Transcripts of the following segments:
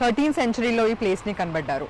13th సెంచరీలో ఈ ప్లేస్ని కనబడ్డారు.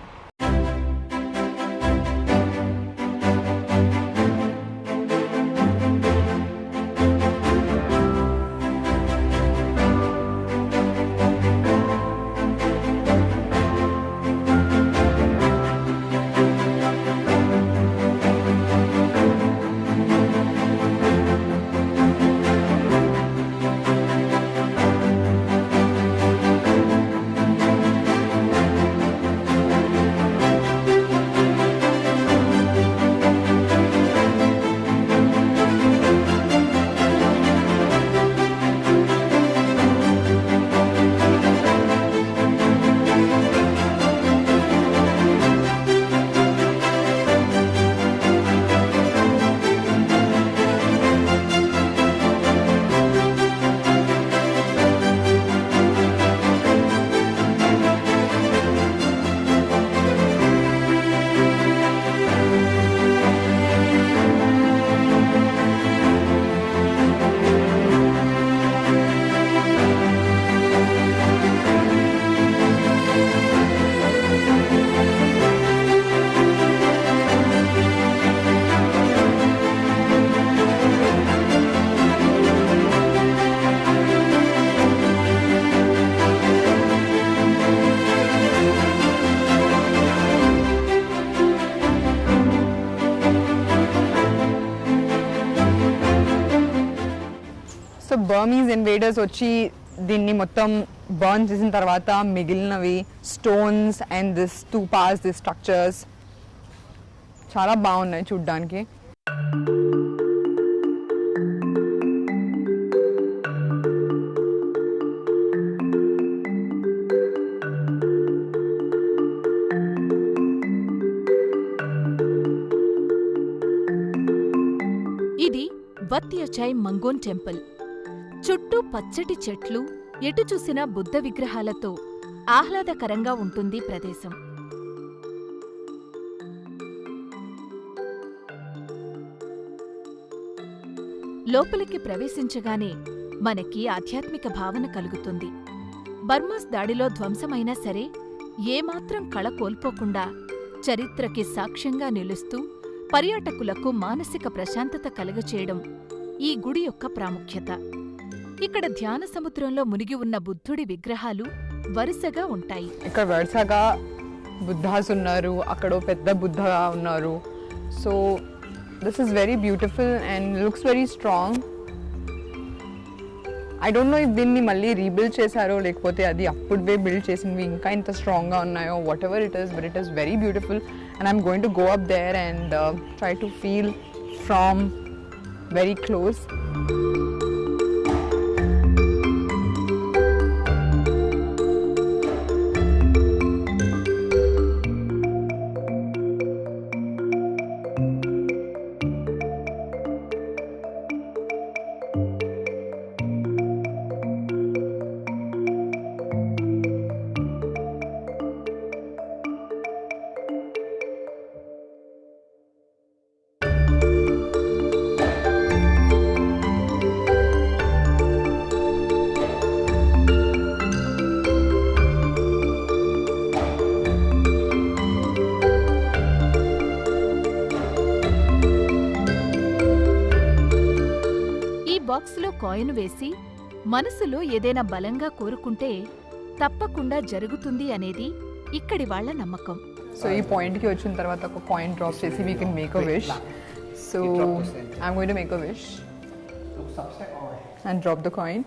So Burmese invaders వచ్చి దీన్ని మొత్తం బర్న్ చేసిన తర్వాత మిగిలినవి stones and this స్తూపాస్, this structures చాలా బాగున్నాయి చూడ్డానికి. ఇది వత్యచై మంగోన్ టెంపుల్. చుట్టూ పచ్చటి చెట్లు, ఎటు చూసినా బుద్ధ విగ్రహాలతో ఆహ్లాదకరంగా ఉంటుంది ప్రదేశం. లోపలికి ప్రవేశించగానే మనకి ఆధ్యాత్మిక భావన కలుగుతుంది. బర్మాస్ దాడిలో ధ్వంసమైనా సరే ఏమాత్రం కళ కోల్పోకుండా చరిత్రకి సాక్ష్యంగా నిలుస్తూ పర్యాటకులకు మానసిక ప్రశాంతత కలుగచేయడం ఈ గుడి యొక్క ప్రాముఖ్యత. ఇక్కడ ధ్యాన సముద్రంలో మునిగి ఉన్న బుద్ధుడి విగ్రహాలు వరుసగా ఉంటాయి. ఇక్కడ వరుసగా బుద్ధాస్ ఉన్నారు, అక్కడ పెద్ద బుద్ధ ఉన్నారు. So this is very beautiful and looks very strong. I don't know if దీన్ని మళ్ళీ రీబిల్డ్ చేశారో లేకపోతే అది అప్పుడే బిల్డ్ చేసినవి ఇంకా ఇంత స్ట్రాంగ్గా ఉన్నాయో, whatever it is, but it is very beautiful and I'm going to go up there and try to feel from very close. బాక్స్లో కాయిన్ వేసి మనసులో ఏదైనా బలంగా కోరుకుంటే తప్పకుండా జరుగుతుంది అనేది ఇక్కడి వాళ్ళ నమ్మకం. సో ఈ పాయింట్కి వచ్చిన తర్వాత ఒక కాయిన్ డ్రాప్ చేసి we can make a wish. So I'm going to make a wish and drop the coin.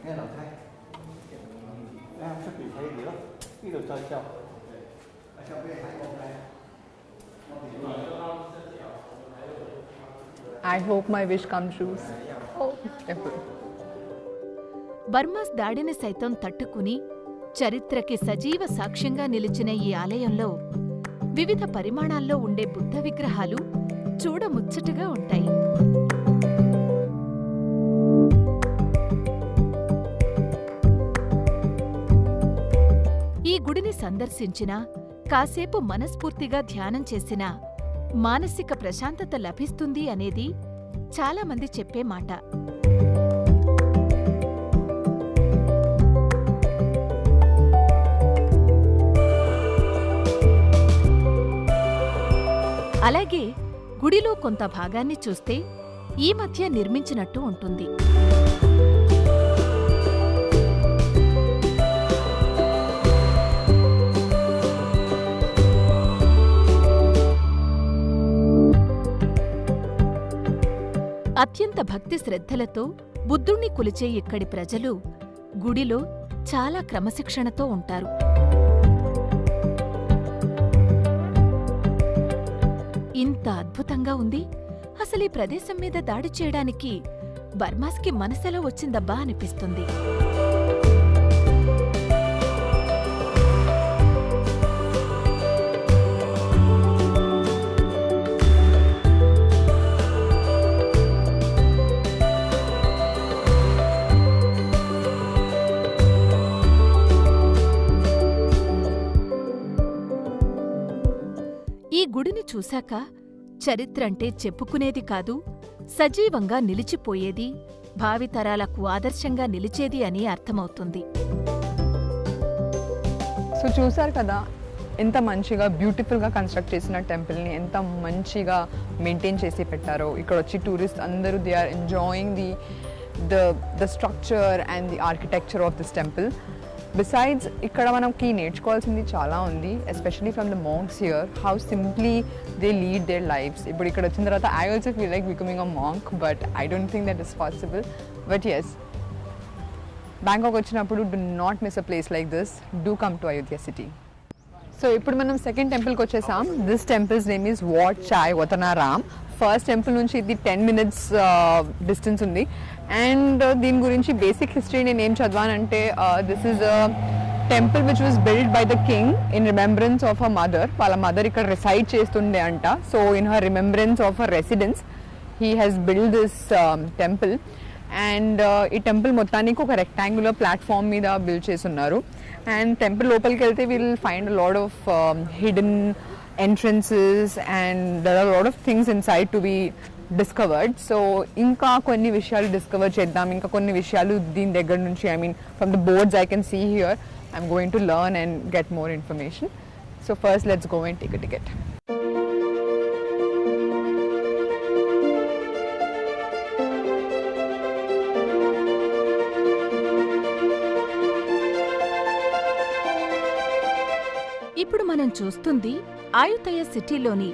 I hope my wish comes true. బర్మాస్ దాడిని సైతం తట్టుకుని చరిత్రకి సజీవ సాక్ష్యంగా నిలిచిన ఈ ఆలయంలో వివిధ పరిమాణాల్లో ఉండే బుద్ధ విగ్రహాలు చూడముచ్చటగా ఉంటాయి. ఈ గుడిని సందర్శించినా, కాసేపు మనస్ఫూర్తిగా ధ్యానం చేసినా మానసిక ప్రశాంతత లభిస్తుంది అనేది చాలామంది చెప్పే మాట. అలాగే గుడిలో కొంత భాగాన్ని చూస్తే ఈ మధ్య నిర్మించినట్టు ఉంటుంది. అత్యంత భక్తి శ్రద్ధలతో బుద్ధుణ్ణి కొలిచే ఇక్కడి ప్రజలు గుడిలో చాలా క్రమశిక్షణతో ఉంటారు. ఇంత అద్భుతంగా ఉంది. అసలు ఈ ప్రదేశం మీద దాడి చేయడానికి బర్మాస్కి మనసెలా వచ్చిందబ్బా అనిపిస్తుంది. ఈ గుడిని చూశాక చరిత్రంటే చెప్పుకునేది కాదు, సజీవంగా నిలిచిపోయేది, భావితరాలకు ఆదర్శంగా నిలిచేది అని అర్థమవుతుంది. సో చూసారు కదా ఎంత మంచిగా బ్యూటిఫుల్గా కన్స్ట్రక్ట్ చేసిన టెంపుల్ని ఎంత మంచిగా మెయింటైన్ చేసి పెట్టారో. ఇక్కడ వచ్చి టూరిస్ట్ అందరూ they are enjoying the structure and the architecture of this temple. Besides ఇక్కడ మనకి నేర్చుకోవాల్సింది చాలా ఉంది, especially from the monks here, how simply they lead their lives. ఇప్పుడు ఇక్కడ వచ్చిన తర్వాత I also feel like becoming a monk, but I don't think that is possible. But yes, Bangkok వచ్చినప్పుడు do not miss a place like this. Do come to Ayodhya city. So ఇప్పుడు మనం second టెంపుల్కి వచ్చేసాం. This temple's name is Wat Chai Watthanaram. First temple నుంచి ఇది 10 minutes distance ఉంది. And దీని గురించి బేసిక్ హిస్టరీ నేను ఏం చదివానంటే, this is a temple which was build by the king in remembrance of a mother. వాళ్ళ మదర్ ఇక్కడ రిసైడ్ చేస్తుండే అంట. So in her remembrance of her residence he has build this temple. And ఈ temple మొత్తానికి ఒక rectangular platform మీద build చేసి ఉన్నారు. అండ్ టెంపుల్ లోపలికి వెళ్తే will find a lot of hidden entrances and there are a lot of things inside to be discovered. So ఇంకా కొన్ని విషయాలు డిస్కవర్ చేద్దాం, ఇంకా కొన్ని విషయాలు దీని దగ్గర నుంచి, I mean from the boards I can see here, I'm going to learn and get more information. So first let's go and take a ticket. ఇప్పుడు మనం చూస్తుంది అయోధ్య సిటీలోని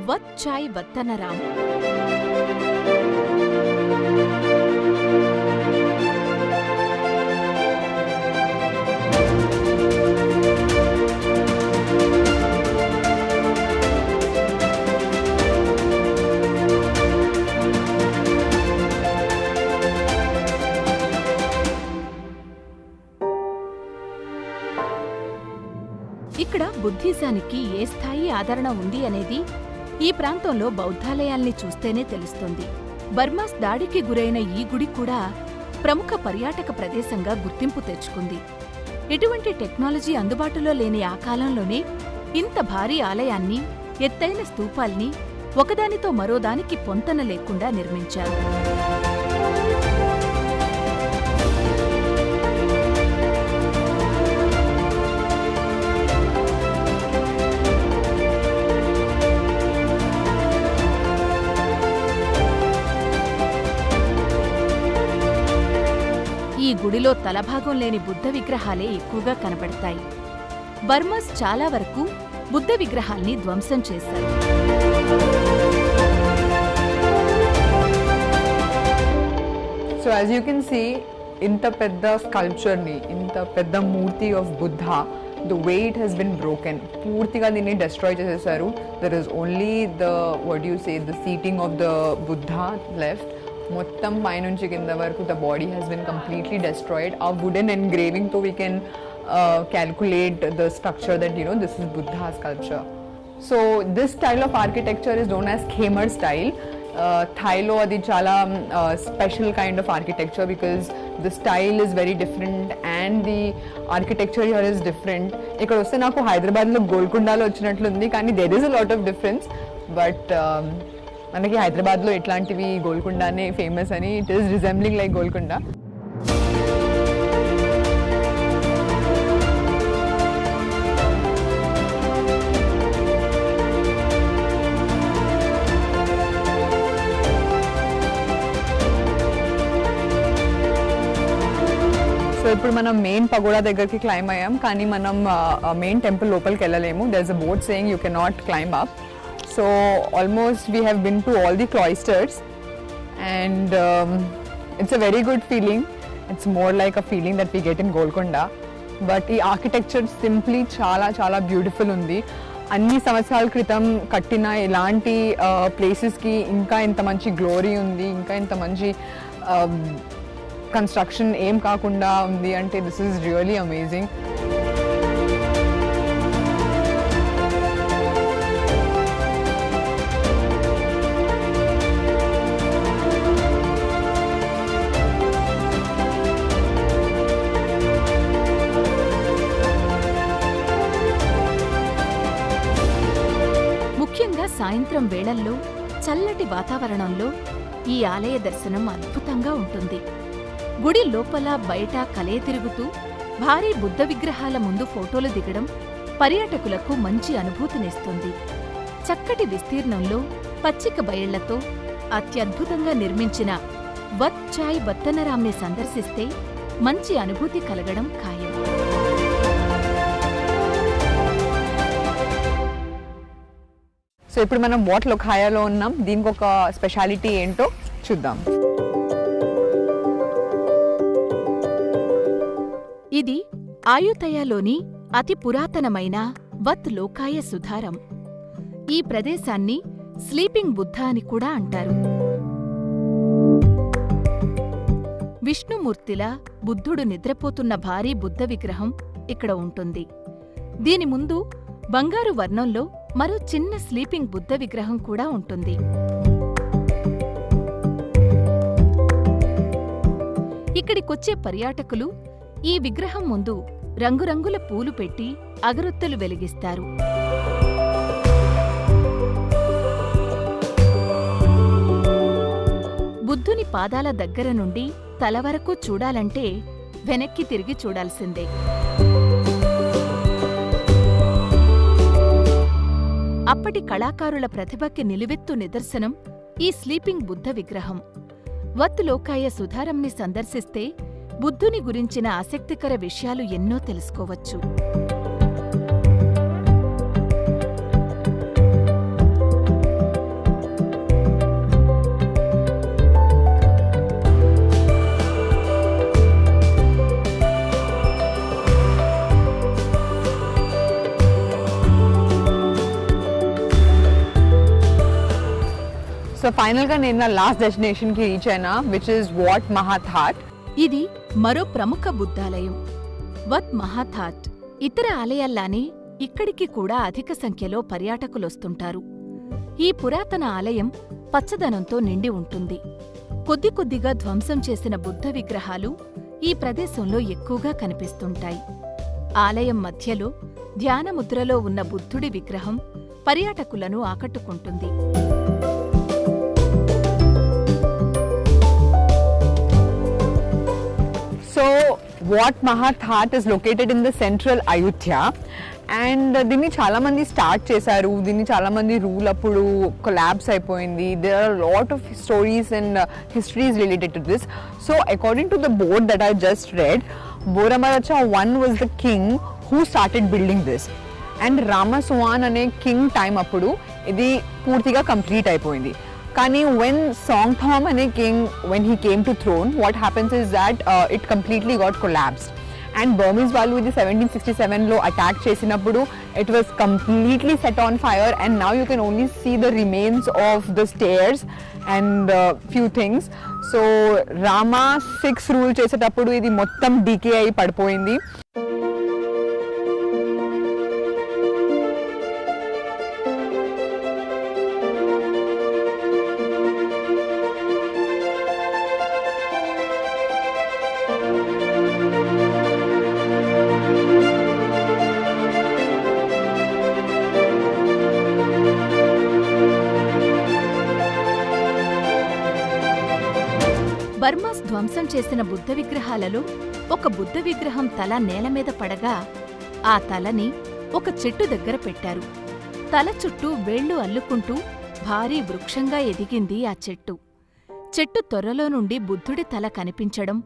వత్ చాయ్ వతనరామ్. ఇక్కడ బుద్ధిజానికి ఏ స్థాయి ఆదరణ ఉంది అనేది ఈ ప్రాంతంలో బౌద్ధాలయాల్ని చూస్తేనే తెలుస్తుంది. బర్మాస్ దాడికి గురైన ఈ గుడి కూడా ప్రముఖ పర్యాటక ప్రదేశంగా గుర్తింపు తెచ్చుకుంది. ఎటువంటి టెక్నాలజీ అందుబాటులో లేని ఆ కాలంలోనే ఇంత భారీ ఆలయాన్ని, ఎత్తైన స్తూపాల్ని ఒకదానితో మరోదానికి పొంతన లేకుండా నిర్మించారు. ఈ గుడిలో తలభాగం లేని బుద్ధ విగ్రహాలే ఎక్కువగా కనబడతాయి. బర్మాస్ చాలా వరకు బుద్ధ విగ్రహాల్ని ధ్వంసం చేశారు. So as you can see, ఇంత పెద్ద స్కల్ప్చర్ని, ఇంత పెద్ద మూర్తి of Buddha, the way it has been broken, పూర్తిగా దీన్ని destroy చేసేసారు. There is only the seating of the Buddha left. మొత్తం పైనుంచి కింద వరకు the body has been completely destroyed. A wooden engraving, so we can calculate the structure that this is Buddha sculpture. So this style of architecture is known as Khmer style. Thailand adi chala special kind of architecture because the style is very different and the architecture here is different. Ikkada vaste naaku Hyderabad lo Golconda lo vachinatlundi కానీ there is a lot of difference, but మనకి హైదరాబాద్ లో ఎట్లాంటివి గోల్కొండనే famous అని, it is రిజెంబ్లింగ్ like Golconda. ఇప్పుడు మనం main pagoda దగ్గరికి claim అయ్యాం, కానీ మనం మెయిన్ టెంపుల్ లోపలికి వెళ్ళలేము. There is a board saying you can not climb up. So almost we have been to all the cloisters and it's a very good feeling. It's more like a feeling that we get in Golconda. బట్ ఈ architecture simply చాలా చాలా beautiful ఉంది. అన్ని సంవత్సరాల క్రితం కట్టిన ఇలాంటి ప్లేసెస్కి ఇంకా ఇంత మంచి గ్లోరీ ఉంది, ఇంకా ఇంత మంచి కన్స్ట్రక్షన్ ఏం కాకుండా ఉంది అంటే దిస్ ఈజ్ రియలీ అమేజింగ్. ముఖ్యంగా సాయంత్రం వేళల్లో చల్లటి వాతావరణంలో ఈ ఆలయ దర్శనం అద్భుతంగా ఉంటుంది. గుడి లోపల బయట కలయ తిరుగుతూ భారీ బుద్ధ విగ్రహాల ముందు ఫోటోలు దిగడం పర్యాటకులకు మంచి అనుభూతినిస్తుంది. చక్కటి విస్తీర్ణంలో పచ్చిక బయళ్లతో అత్యద్భుతంగా నిర్మించిన వత్ చాయ్ బత్తనరాంని సందర్శిస్తే మంచి అనుభూతి కలగడం ఖాయం. సో ఇప్పుడు మనం వాట్ లోఖాయాలో ఉన్నాం. దీనికి ఒక స్పెషాలిటీ ఏంటో చూద్దాం. ఇది ఆయుతయాలోని అతి పురాతనమైన వత్ లోకాయ సుధారం. ఈ ప్రదేశాన్ని స్లీపింగ్ బుద్ధ అని కూడా అంటారు. విష్ణుమూర్తిలా బుద్ధుడు నిద్రపోతున్న భారీ బుద్ధ విగ్రహం ఇక్కడ ఉంటుంది. దీని ముందు బంగారు వర్ణంలో మరో చిన్న స్లీపింగ్ బుద్ధ విగ్రహం కూడా ఉంటుంది. ఇక్కడికొచ్చే పర్యాటకులు ఈ విగ్రహం ముందు రంగురంగుల పూలు పెట్టి అగరొత్తులు వెలిగిస్తారు. బుద్ధుని పాదాల దగ్గర నుండి తల వరకు చూడాలంటే వెనక్కి తిరిగి చూడాల్సిందే. అప్పటి కళాకారుల ప్రతిభకి నిలువెత్తు నిదర్శనం ఈ స్లీపింగ్ బుద్ధ విగ్రహం. వత్ లోకాయ సుధారంని సందర్శిస్తే బుద్ధుని గురించిన ఆసక్తికర విషయాలు ఎన్నో తెలుసుకోవచ్చు. సో ఫైనల్గా నేను నా లాస్ట్ డెస్టినేషన్కి రీచ్ అయినా, విచ్ ఇస్ వాట్ మహాథాట్. ఇది మరో ప్రముఖ బుద్ధాలయం, వత్ మహాథాట్. ఇతర ఆలయాల్లానే ఇక్కడికి కూడా అధిక సంఖ్యలో పర్యాటకులొస్తుంటారు. ఈ పురాతన ఆలయం పచ్చదనంతో నిండి ఉంటుంది. కొద్ది కొద్దిగా ధ్వంసం చేసిన బుద్ధ విగ్రహాలు ఈ ప్రదేశంలో ఎక్కువగా కనిపిస్తుంటాయి. ఆలయం మధ్యలో ధ్యానముద్రలో ఉన్న బుద్ధుడి విగ్రహం పర్యాటకులను ఆకట్టుకుంటుంది. So Wat Mahathat is located in the central Ayodhya and దీన్ని చాలా మంది స్టార్ట్ చేశారు. దీన్ని చాలా మంది రూల్ అప్పుడు కొలాబ్స్ అయిపోయింది. There are a lot of stories and histories related to this. So according to the board that I just read, Boramaracha I was the king who started building this. And Ramaswan అనే king time అప్పుడు ఇది పూర్తిగా complete అయిపోయింది. కానీ when Songthom అనే king, when he came to throne, what happens is that it completely got collapsed. And Burmese వాళ్ళు ఇది 1767లో attack చేసినప్పుడు it was completely set on fire and now you can only see the remains of the stairs and few things. So Rama 6 rule చేసేటప్పుడు ఇది మొత్తం DK అయి పడిపోయింది. బర్మాస్ ధ్వంసం చేసిన బుద్ధ విగ్రహాలలో ఒక బుద్ధ విగ్రహం తల నేల మీద పడగా ఆ తలని ఒక చెట్టు దగ్గర పెట్టారు. తల చుట్టూ వేళ్లు అల్లుకుంటూ భారీ వృక్షంగా ఎదిగింది ఆ చెట్టు. చెట్టు తొర్రలో నుండి బుద్ధుడి తల కనిపించడం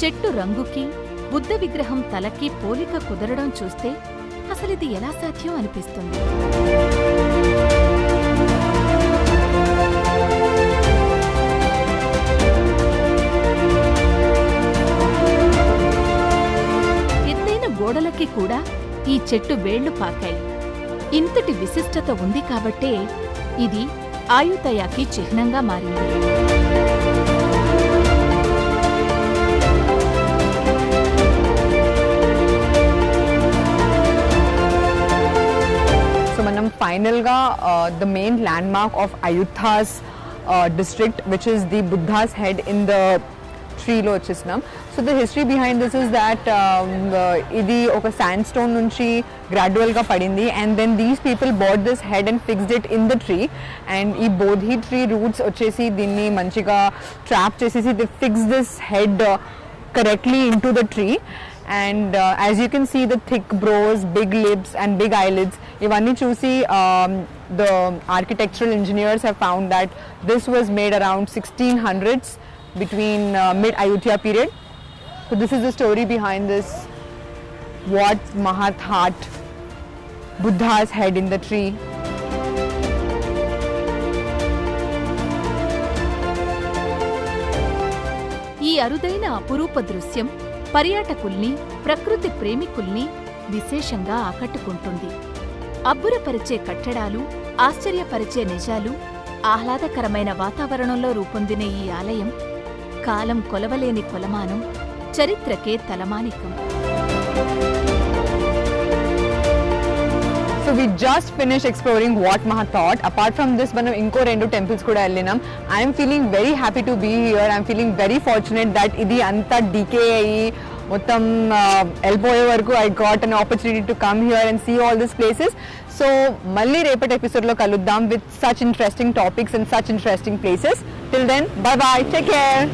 చెట్టు రంగుకి బుద్ధ విగ్రహం తలకి పోలిక కుదరడం చూస్తే అసలిది ఎలా సాధ్యం అనిపిస్తుంది. ఎత్తైన గోడలకి కూడా ఈ చెట్టు వేళ్లు పాకాయి. ఇంతటి విశిష్టత ఉంది కాబట్టే ఇది ఆయుతయాకి చిహ్నంగా మారింది. So manam final ga the main landmark of Ayutthas district, which is the Buddha's head in the tree lo vachesnam. So the history behind this is that idi oka sandstone nunchi gradual ga padindi, and then these people bought this head and fixed it in the tree, and ee bodhi tree roots vachesi dinni manchiga trap chesesi they fixed this head correctly into the tree. And as you can see, the thick brows, big lips and big eyelids, ivanni chusi the architectural engineers have found that this was made around 1600s between mid Ayutthaya period. So this is the story behind this Wat Mahathat Buddha's head in the tree. ఈ అరుదైన అపురూప దృశ్యం పర్యాటకుల్ని, ప్రకృతి ప్రేమికుల్ని విశేషంగా ఆకట్టుకుంటుంది. అబ్బురపరిచే కట్టడాలు, ఆశ్చర్యపరిచే నిజాలు, ఆహ్లాదకరమైన వాతావరణంలో రూపొందిన ఈ ఆలయం కాలం కొలవలేని కొలమానం, చరిత్రకే తలమానికం. So we just finished exploring Wat Mahathat. Apart from this, మనం ఇంకో 2 temples కూడా వెళ్ళినాం. I am feeling very happy to be here. I am feeling very fortunate that ఇది అంతా decay అయ్యి మొత్తం వెళ్ళిపోయే వరకు I got an opportunity to come here and see all these places. So మళ్ళీ రేపటి ఎపిసోడ్లో కలుద్దాం with such interesting topics and such interesting places. Till then, bye bye. Take care.